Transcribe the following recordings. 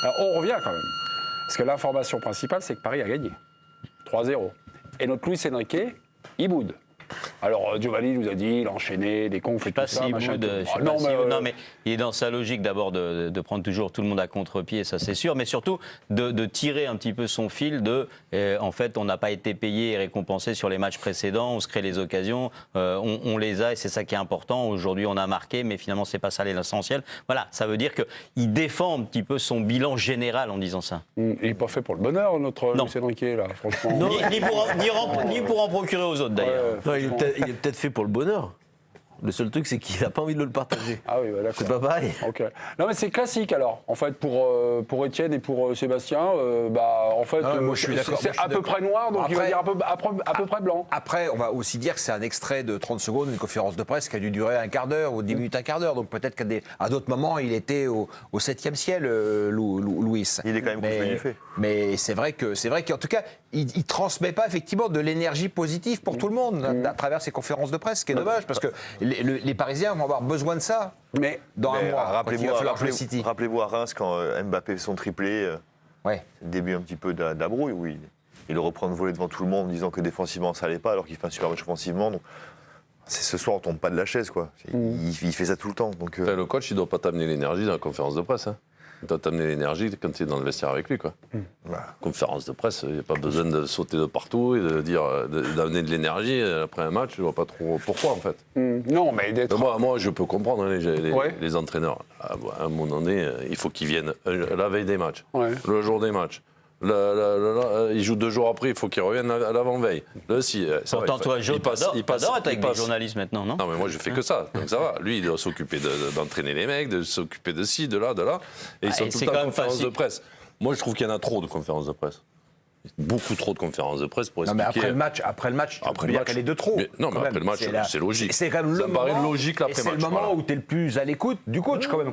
Alors, on revient quand même. Parce que l'information principale, c'est que Paris a gagné. 3-0. Et notre Luis Enrique, il boude. Alors, Giovanni nous a dit, il a enchaîné des confs et tout ça. Non, mais il est dans sa logique d'abord de prendre toujours tout le monde à contre-pied, ça c'est sûr, mais surtout de tirer un petit peu son fil en fait, on n'a pas été payé et récompensé sur les matchs précédents, on se crée les occasions, on les a et c'est ça qui est important. Aujourd'hui, on a marqué, mais finalement, c'est pas ça l'essentiel. Voilà, ça veut dire qu'il défend un petit peu son bilan général en disant ça. Il n'est pas fait pour le bonheur, notre Luis Enrique, là, franchement. Ni pour en procurer aux autres, d'ailleurs. Il est peut-être fait pour le bonheur. Le seul truc, c'est qu'il n'a pas envie de le partager. Ah oui, d'accord. C'est pas pareil. Ok. Non, mais c'est classique alors. En fait, pour Étienne et pour Sébastien, en fait, moi, je suis d'accord. C'est à peu près noir, donc après, il va dire à peu près blanc. Après, on va aussi dire que c'est un extrait de 30 secondes d'une conférence de presse qui a dû durer un quart d'heure ou 10 minutes, un quart d'heure. Donc peut-être qu'à d'autres moments, il était au 7e ciel, Louis. Il est quand même coupé du fait. Mais c'est vrai qu'en tout cas, il transmet pas effectivement de l'énergie positive pour tout le monde à travers ses conférences de presse, ce qui est dommage parce que les Parisiens vont avoir besoin de ça. Mais dans un mois, rappelez-vous à Reims quand Mbappé fait son triplé, ouais. Le début un petit peu d'abrouille où il reprend le volet devant tout le monde en disant que défensivement ça allait pas alors qu'il fait un super match offensivement. Donc, ce soir on tombe pas de la chaise quoi. Il fait ça tout le temps. Donc, le coach il doit pas t'amener l'énergie dans la conférence de presse. Hein. Il doit t'amener l'énergie quand tu es dans le vestiaire avec lui. Quoi. Conférence de presse, il n'y a pas besoin de sauter de partout et d'amener de l'énergie. Après un match, je ne vois pas trop pourquoi en fait. Non, mais moi, je peux comprendre les entraîneurs. À un moment donné, il faut qu'ils viennent la veille des matchs, le jour des matchs. Ils jouent 2 jours après, il faut qu'ils reviennent à l'avant-veille. Pourtant, toi, Jo, t'adores être avec des journalistes maintenant, non? Non, mais moi, je fais que ça, donc ça va. Lui, il doit s'occuper d'entraîner les mecs, de s'occuper de ci, de là, de là. Et ils sont tout le temps en conférence de presse. Moi, je trouve qu'il y en a trop de conférences de presse. Beaucoup trop de conférences de presse pour expliquer. Non, mais après le match, tu peux dire qu'elle est de trop. Non, mais après le match, c'est logique. C'est quand même ça me paraît logique l'après-match. C'est le moment où tu es le plus à l'écoute du coach quand même.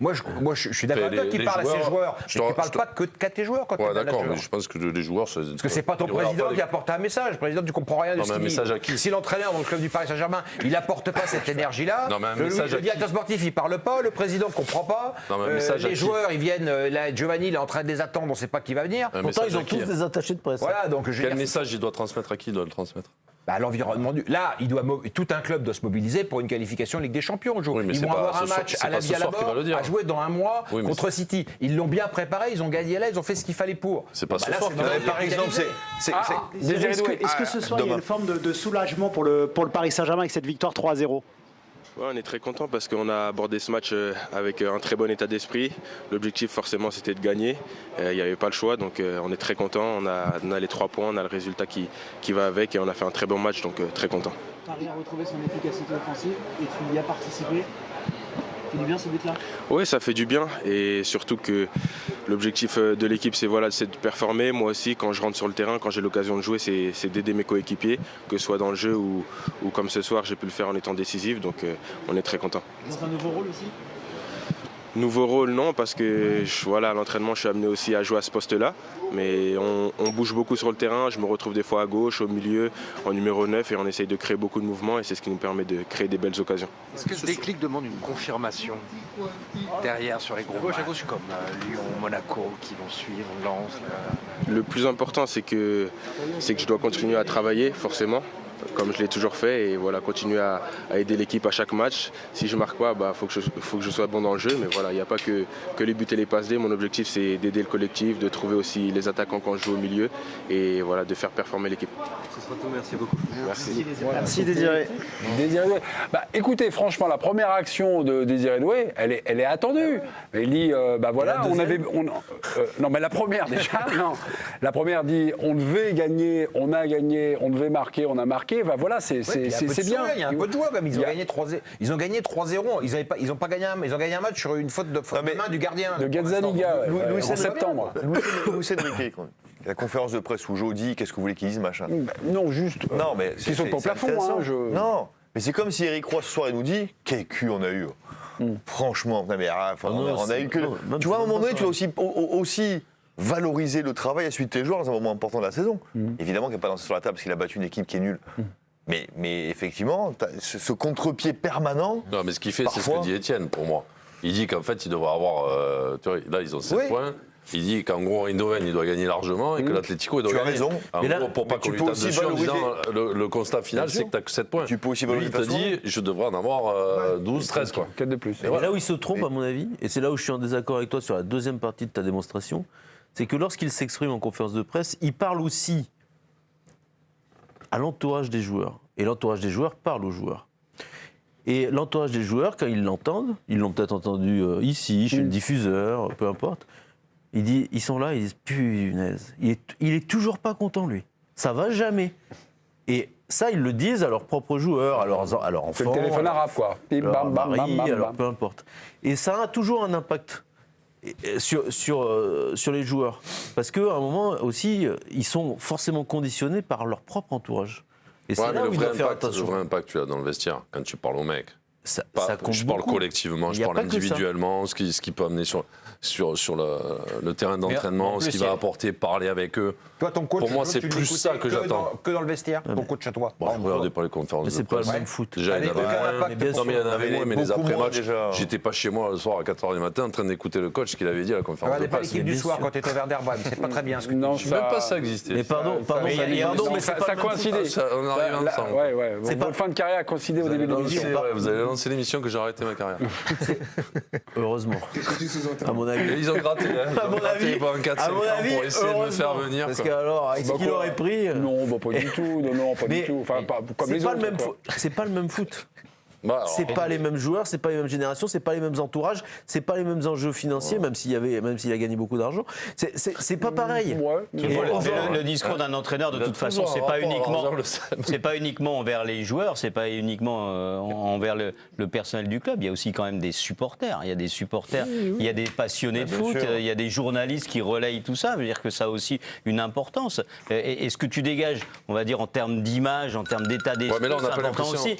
Moi, je suis d'accord avec toi qui parle à ses joueurs. Tu ne parles pas qu'à tes joueurs quand tu es d'accord, mais je pense que les joueurs. Parce que c'est pas ton président qui apporte un message. Le président, tu comprends rien de ce qu'il dit. Message à qui? Si l'entraîneur dans le club du Paris Saint-Germain, il apporte pas cette énergie-là, le directeur sportif, il parle pas, le président ne comprend pas. Les joueurs, ils viennent, Giovanni, il est en train de les attendre, on ne sait pas qui va venir. Pourtant, ils ont tous des attachés de presse. Voilà, donc quel message il doit transmettre à qui il doit le transmettre? L'environnement là, tout un club doit se mobiliser pour une qualification en Ligue des Champions. Oui, ils vont avoir un match à la vie à la mort à jouer dans un mois contre City. Ils l'ont bien préparé, ils ont gagné là, ils ont fait ce qu'il fallait pour. C'est pas ce soir. Par exemple, est-ce que ce soir il y a une forme de soulagement pour le Paris Saint-Germain avec cette victoire 3-0? Ouais, on est très content parce qu'on a abordé ce match avec un très bon état d'esprit. L'objectif forcément c'était de gagner. Il n'y avait pas le choix, donc on est très content. On a les 3 points, on a le résultat qui va avec et on a fait un très bon match, donc très content. Paris a retrouvé son efficacité offensive et tu y as participé. Ça fait du bien ce but-là? Oui, ça fait du bien et surtout que l'objectif de l'équipe c'est de performer. Moi aussi quand je rentre sur le terrain, quand j'ai l'occasion de jouer, c'est d'aider mes coéquipiers, que ce soit dans le jeu ou comme ce soir j'ai pu le faire en étant décisif, donc on est très content. Dans un nouveau rôle aussi? Nouveau rôle non, parce que à l'entraînement je suis amené aussi à jouer à ce poste-là, mais on bouge beaucoup sur le terrain, je me retrouve des fois à gauche, au milieu, en numéro 9 et on essaye de créer beaucoup de mouvements et c'est ce qui nous permet de créer des belles occasions. Est-ce que ce déclic demande une confirmation derrière sur les gros matchs comme Lyon, Monaco qui vont suivre, Lens? Le plus important c'est que je dois continuer à travailler forcément, comme je l'ai toujours fait, et continuer à aider l'équipe à chaque match. Si je marque pas, faut que je sois bon dans le jeu, mais il n'y a pas que les buts et les passes D. Mon objectif c'est d'aider le collectif, de trouver aussi les attaquants quand je joue au milieu, et de faire performer l'équipe. Ce sera tout, merci beaucoup. Merci Désiré. Doué. Écoutez, franchement, la première action de Désiré Doué, elle est attendue. Il dit, non, mais la première déjà, non. La première dit, on devait gagner, on a gagné, on devait marquer, on a marqué. C'est bien. Il y a un peu de joie, ils ont gagné 3-0. Ils ont gagné un match sur une faute de main du gardien. De Gazzaniga, en septembre. Louis Enrique, la conférence de presse où Joe dit qu'est-ce que vous voulez qu'ils disent, machin. Non, juste. Non, mais ils sont au plafond. Non, mais c'est comme si Eric Roy ce soir il nous dit quel cul on a eu. Franchement, on a eu que. Tu vois, à un moment donné, tu dois aussi valoriser le travail à suite de tes joueurs dans un moment important de la saison. Évidemment qu'il n'y a pas lancé sur la table parce qu'il a battu une équipe qui est nulle. Mais effectivement, ce contre-pied permanent. Non, mais ce qu'il fait, c'est ce que dit Étienne pour moi. Il dit qu'en fait, il devrait avoir. Tu vois, là, ils ont 7 points. Il dit qu'en gros, Eindhoven, il doit gagner largement et que l'Atlético, il doit gagner. Tu as raison. En gros, pour pas qu'on lui tape dessus en disant le constat final, c'est que tu n'as que 7 points. Tu peux aussi valoriser. Lui, il te dit, je devrais en avoir 12, 13, quoi. 4 de plus. Et là où il se trompe, à mon avis, et c'est là où je suis en désaccord avec toi sur la deuxième partie de ta démonstration, c'est que lorsqu'il s'exprime en conférence de presse, il parle aussi à l'entourage des joueurs. Et l'entourage des joueurs parle aux joueurs. Et l'entourage des joueurs, quand ils l'entendent, ils l'ont peut-être entendu ici, chez le diffuseur, peu importe, ils sont là, ils disent punaise, il est toujours pas content lui. Ça va jamais. Et ça, ils le disent à leurs propres joueurs, à leurs enfants. C'est le téléphone arabe, quoi. Bim, bam, bam, bam, bam, alors peu importe. Et ça a toujours un impact sur les joueurs. Parce qu'à un moment aussi, ils sont forcément conditionnés par leur propre entourage. Et c'est là où ils doivent faire attention. Le vrai impact, tu as dans le vestiaire, quand tu parles aux mecs. Ça compte je parle beaucoup. collectivement, je parle individuellement, ce qui peut amener sur le terrain d'entraînement, ce qui va apporter, parler avec eux. Toi, ton coach, pour moi, c'est plus ça que j'attends. Que dans le vestiaire, ton coach à toi. Regardez pas les conférences de presse. C'est pas le même foot. Déjà, il y en avait moins, mais les après-matchs, j'étais pas chez moi le soir à 4h du matin en train d'écouter le coach qu'il avait dit à la conférence de presse. Regardez pas l'équipe du soir quand tu étais au Werder Bremen, c'est pas très bien ce que tu dis. Non, même pas ça existait. Mais pardon, mais ça a coïncidé. On arrive ensemble. Ouais. Votre fin de carrière a coïncidé au début de l'émission. Vous avez lancé l'émission que j'ai arrêté ma carrière. Heureusement. À mon avis. Ils ont gratté. À mon avis. Pas un 4 pour essayer de me faire venir. Parce qu'alors, avec ce qu'il aurait pris. Non, pas du tout. Non, pas du tout. Enfin, pas comme les autres. C'est pas le même foot. C'est pas les mêmes joueurs, c'est pas les mêmes générations, c'est pas les mêmes entourages, c'est pas les mêmes enjeux financiers, même s'il a gagné beaucoup d'argent. C'est pas pareil. Le discours d'un entraîneur, de toute façon, c'est pas uniquement envers les joueurs, c'est pas uniquement envers le personnel du club. Il y a aussi quand même des supporters. Il y a des supporters, il y a des passionnés de foot, il y a des journalistes qui relayent tout ça. Ça veut dire que ça a aussi une importance. Et ce que tu dégages, on va dire en termes d'image, en termes d'état d'esprit, c'est important aussi.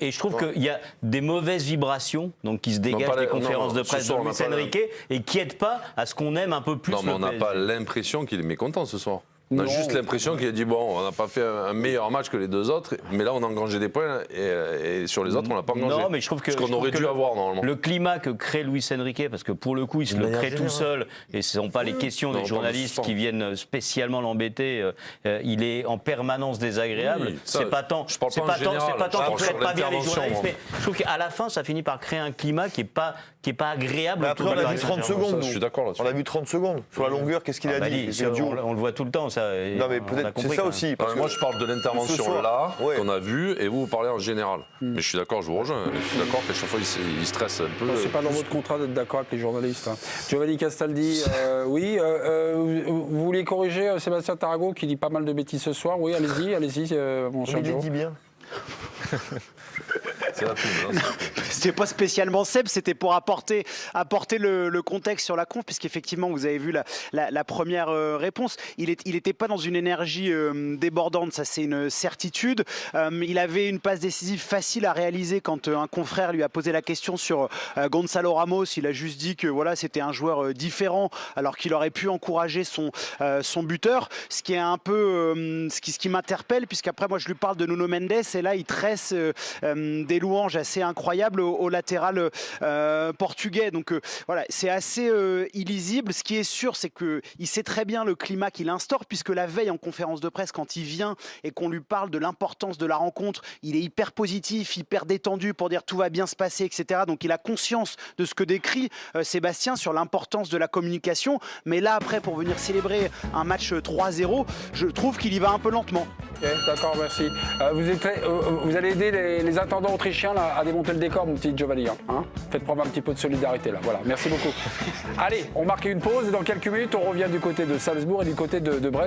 Et je trouve que il y a des mauvaises vibrations donc, qui se dégagent des conférences de presse de Luis Enrique et qui n'aident pas à ce qu'on aime un peu plus. Non, mais on n'a pas l'impression qu'il est mécontent ce soir. On a juste l'impression qu'il a dit bon, on n'a pas fait un meilleur match que les deux autres, mais là on a engrangé des points et sur les autres on l'a pas engrangé. Non, mais je trouve que ce qu'on aurait dû avoir normalement. Le climat que crée Luis Enrique, parce que pour le coup il se le crée tout seul, et ce ne sont pas les questions des journalistes qui viennent spécialement l'embêter. Il est en permanence désagréable. Oui, c'est pas tant qu'il ne traite pas bien les journalistes, mais je trouve qu'à la fin ça finit par créer un climat qui est pas agréable. Après on a vu 30 secondes. Je suis d'accord là-dessus. On a vu 30 secondes sur la longueur. Qu'est-ce qu'il a dit? On le voit tout le temps. Non mais peut-être c'est ça aussi. Parce que moi je parle de l'intervention là qu'on a vue et vous parlez en général. Mais je suis d'accord, je vous rejoins. Je suis d'accord qu'à chaque fois il stresse un peu. C'est pas dans votre contrat d'être d'accord avec les journalistes. Giovanni Castaldi, oui. Vous voulez corriger Sébastien Tarago qui dit pas mal de bêtises ce soir? Oui, allez-y, mon cher Joe. Il dit bien. C'était pas spécialement Seb, c'était pour apporter le contexte sur la conf, puisqu'effectivement vous avez vu la première réponse. Il était pas dans une énergie débordante, ça c'est une certitude. Il avait une passe décisive facile à réaliser quand un confrère lui a posé la question sur Gonzalo Ramos. Il a juste dit que voilà, c'était un joueur différent, alors qu'il aurait pu encourager son buteur. Ce qui est un peu ce qui m'interpelle, puisqu'après moi je lui parle de Nuno Mendes et là il tresse des louanges assez incroyables au latéral portugais. Donc voilà, c'est assez illisible. Ce qui est sûr, c'est qu'il sait très bien le climat qu'il instaure, puisque la veille en conférence de presse, quand il vient et qu'on lui parle de l'importance de la rencontre, il est hyper positif, hyper détendu pour dire tout va bien se passer, etc. Donc il a conscience de ce que décrit Sébastien sur l'importance de la communication. Mais là, après, pour venir célébrer un match 3-0, je trouve qu'il y va un peu lentement. Okay, d'accord, merci. Vous allez aider les intendants autrichiens là, à démonter le décor, mon petit Giovanni. Hein, faites preuve un petit peu de solidarité là. Voilà, merci beaucoup. Allez, on marque une pause et dans quelques minutes, on revient du côté de Salzbourg et du côté de Brest.